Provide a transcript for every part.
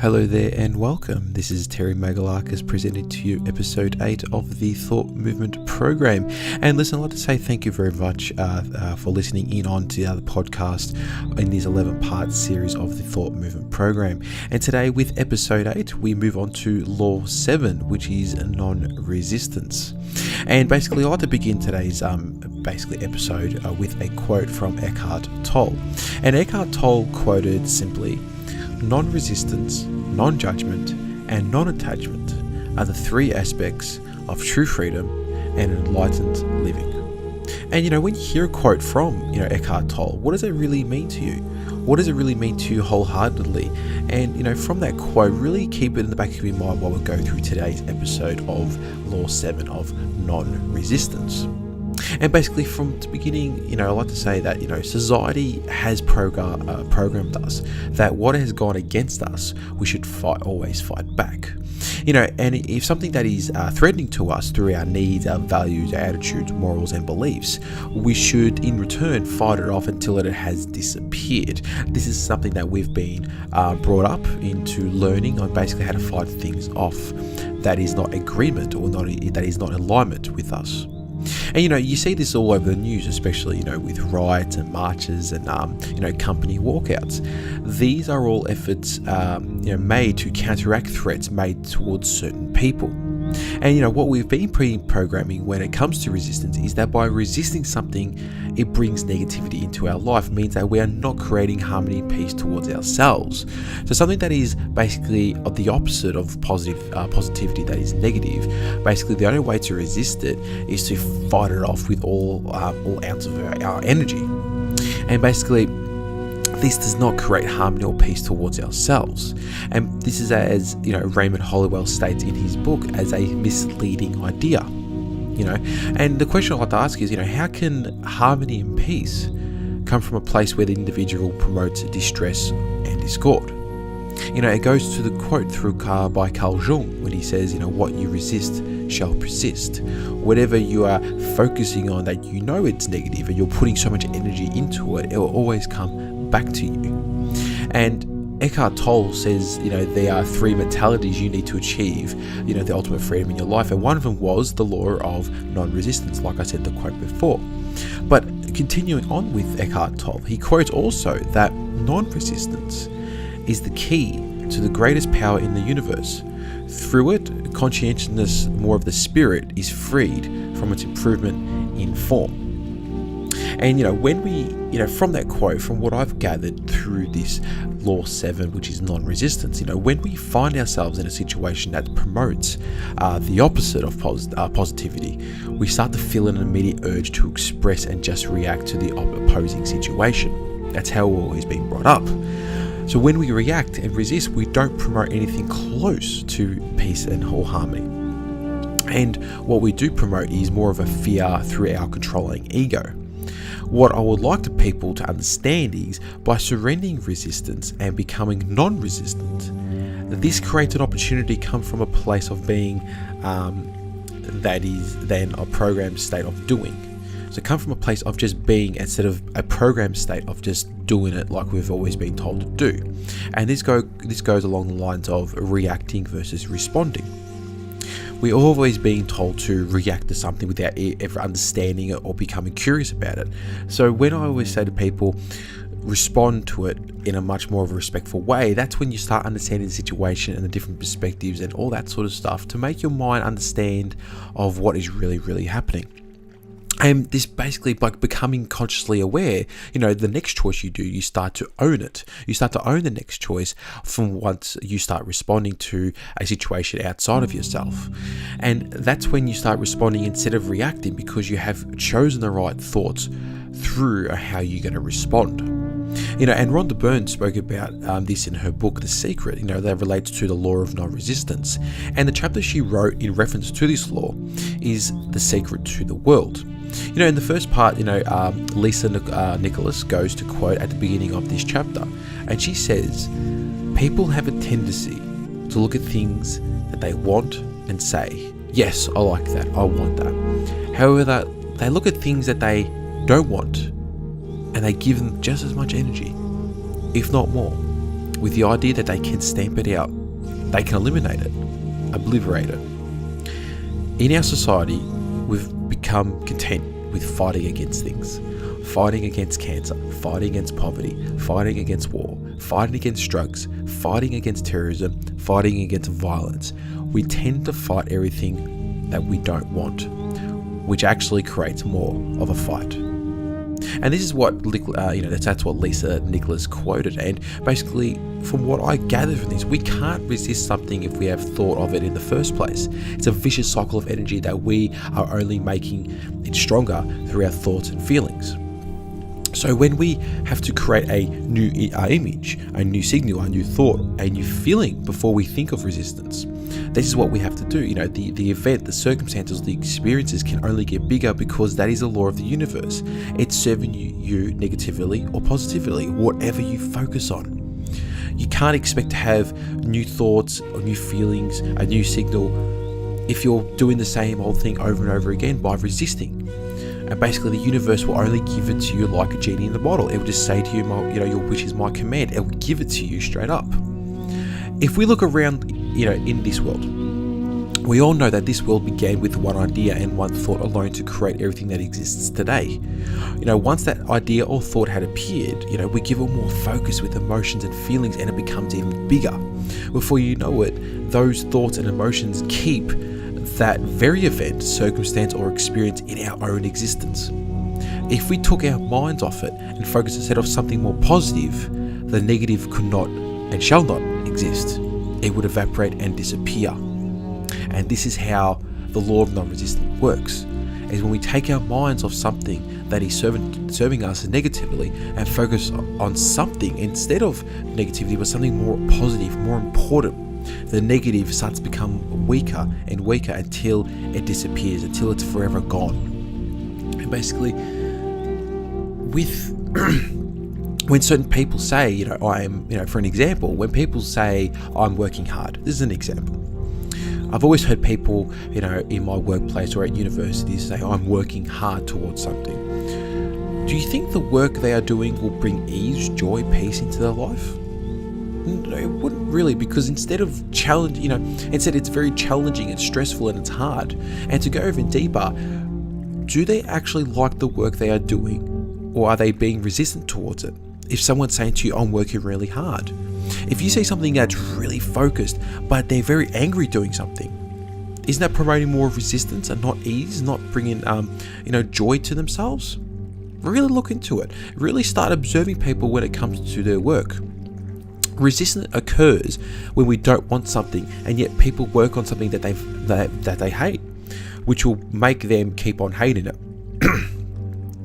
Hello there and welcome. This is Terry Magalakis presenting to you episode 8 of the Thought Movement Program. And listen, I'd like to say thank you very much for listening in on to the other podcast in this 11-part series of the Thought Movement Program. And today with episode 8, we move on to Law VII, which is non-resistance. And basically, I'd like to begin today's episode with a quote from Eckhart Tolle. And Eckhart Tolle quoted simply, "Non-resistance, non-judgment, and non-attachment are the three aspects of true freedom and enlightened living." And when you hear a quote from Eckhart Tolle, what does it really mean to you? What does it really mean to you wholeheartedly? And from that quote, really keep it in the back of your mind while we go through today's episode of Law 7 of non-resistance. And basically from the beginning, I like to say that, society has programmed us that what has gone against us, we should always fight back. And if something that is threatening to us through our needs, our values, our attitudes, morals, and beliefs, we should in return fight it off until it has disappeared. This is something that we've been brought up into learning on basically how to fight things off that is not agreement or that is not in alignment with us. And you see this all over the news, especially with riots and marches and company walkouts. These are all efforts made to counteract threats made towards certain people. And what we've been pre-programming when it comes to resistance is that by resisting something, it brings negativity into our life, means that we are not creating harmony and peace towards ourselves. So something that is basically of the opposite of positivity, that is negative, basically the only way to resist it is to fight it off with all ounce of our energy. And basically, this does not create harmony or peace towards ourselves. And this is, as Raymond Hollowell states in his book, as a misleading idea. And the question I'd like to ask is, how can harmony and peace come from a place where the individual promotes distress and discord? It goes to the quote by Carl Jung when he says, what you resist shall persist. Whatever you are focusing on that it's negative and you're putting so much energy into it, it will always come back to you. And Eckhart Tolle says, there are three mentalities you need to achieve, the ultimate freedom in your life. And one of them was the law of non-resistance, like I said, the quote before. But continuing on with Eckhart Tolle, he quotes also that non-resistance is the key to the greatest power in the universe. Through it, conscientiousness, more of the spirit, is freed from its improvement in form. And when we, from that quote, from what I've gathered through this Law 7, which is non-resistance, when we find ourselves in a situation that promotes the opposite of positivity, we start to feel an immediate urge to express and just react to the opposing situation. That's how we've always been brought up. So when we react and resist, we don't promote anything close to peace and or harmony. And what we do promote is more of a fear through our controlling ego. What I would like the people to understand is, by surrendering resistance and becoming non-resistant, this creates an opportunity to come from a place of being that is then a programmed state of doing. So come from a place of just being instead of a programmed state of just doing it like we've always been told to do. And this goes along the lines of reacting versus responding. We're always being told to react to something without ever understanding it or becoming curious about it. So when I always say to people, respond to it in a much more of a respectful way, that's when you start understanding the situation and the different perspectives and all that sort of stuff to make your mind understand of what is really, really happening. And this basically, by becoming consciously aware, the next choice you do, you start to own it. You start to own the next choice from once you start responding to a situation outside of yourself. And that's when you start responding instead of reacting, because you have chosen the right thoughts through how you're going to respond. And Rhonda Byrne spoke about this in her book, The Secret, that relates to the law of non-resistance. And the chapter she wrote in reference to this law is The Secret to the World. In the first part, Lisa Nicholas goes to quote at the beginning of this chapter, and she says, "People have a tendency to look at things that they want and say, yes, I like that, I want that. However, they look at things that they don't want and they give them just as much energy, if not more. with the idea that they can stamp it out, they can eliminate it, obliterate it. In our society, we've become content with fighting against things. Fighting against cancer, fighting against poverty, fighting against war, fighting against drugs, fighting against terrorism, fighting against violence. We tend to fight everything that we don't want, which actually creates more of a fight. And this is what that's what Lisa Nicholas quoted. And basically, from what I gather from this, we can't resist something if we have thought of it in the first place. It's a vicious cycle of energy that we are only making it stronger through our thoughts and feelings. So when we have to create a new image, a new signal, a new thought, a new feeling before we think of resistance, this is what we have to do. The event, the circumstances, the experiences can only get bigger because that is the law of the universe. It's serving you negatively or positively, whatever you focus on. You can't expect to have new thoughts or new feelings, a new signal, if you're doing the same old thing over and over again by resisting. And basically, the universe will only give it to you like a genie in the bottle. It will just say to you, your wish is my command. It will give it to you straight up. If we look around, in this world, we all know that this world began with one idea and one thought alone to create everything that exists today. Once that idea or thought had appeared, we give it more focus with emotions and feelings, and it becomes even bigger. Before you know it, those thoughts and emotions keep that very event, circumstance, or experience in our own existence. If we took our minds off it and focused instead of something more positive, the negative could not and shall not exist. It would evaporate and disappear. And this is how the law of non-resistance works, is when we take our minds off something that is serving us negatively and focus on something instead of negativity, but something more positive, more important, the negative starts to become weaker and weaker until it disappears, until it's forever gone. And basically, when certain people say, I am, for an example, when people say I'm working hard, this is an example. I've always heard people, in my workplace or at university say I'm working hard towards something. Do you think the work they are doing will bring ease, joy, peace into their life? No, it wouldn't really, because instead it's very challenging and stressful and it's hard. And to go even deeper, do they actually like the work they are doing, or are they being resistant towards it? If someone's saying to you, I'm working really hard, if you say something that's really focused, but they're very angry doing something, isn't that promoting more resistance and not ease, not bringing, joy to themselves? Really look into it. Really start observing people when it comes to their work. Resistance occurs when we don't want something, and yet people work on something that they hate, which will make them keep on hating it.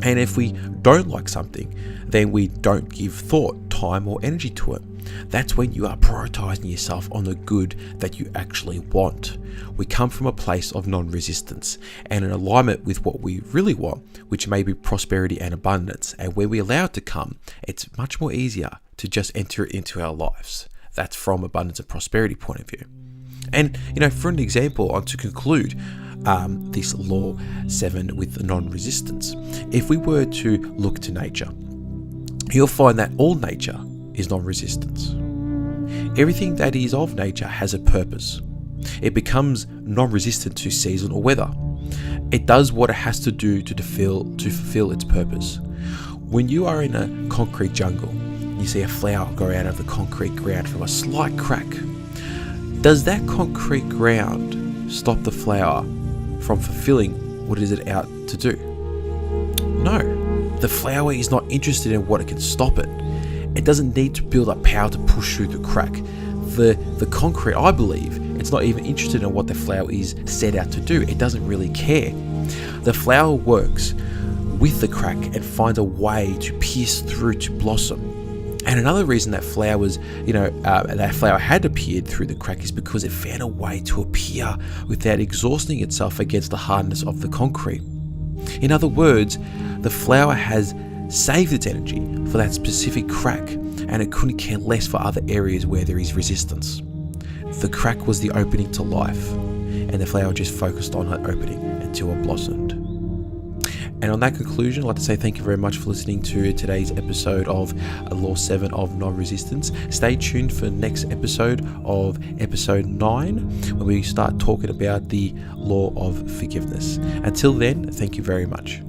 And if we don't like something, then we don't give thought, time, or energy to it. That's when you are prioritizing yourself on the good that you actually want. We come from a place of non-resistance and in alignment with what we really want, which may be prosperity and abundance. And when we allow it to come, it's much more easier to just enter it into our lives. That's from abundance and prosperity point of view. And, for an example, and to conclude this Law 7 with non-resistance, if we were to look to nature, you'll find that all nature is non-resistance. Everything that is of nature has a purpose. It becomes non-resistant to seasonal weather. It does what it has to do to fulfill its purpose. When you are in a concrete jungle, you see a flower grow out of the concrete ground from a slight crack. Does that concrete ground stop the flower from fulfilling what is it out to do? No. The flower is not interested in what it can stop it. It doesn't need to build up power to push through the crack. The concrete, I believe, it's not even interested in what the flower is set out to do. It doesn't really care. The flower works with the crack and finds a way to pierce through to blossom. And another reason that that flower had appeared through the crack is because it found a way to appear without exhausting itself against the hardness of the concrete. In other words, the flower has saved its energy for that specific crack, and it couldn't care less for other areas where there is resistance. The crack was the opening to life, and the flower just focused on her opening until it blossomed. And on that conclusion, I'd like to say thank you very much for listening to today's episode of Law 7 of Non-Resistance. Stay tuned for the next episode of episode 9, when we start talking about the law of forgiveness. Until then, thank you very much.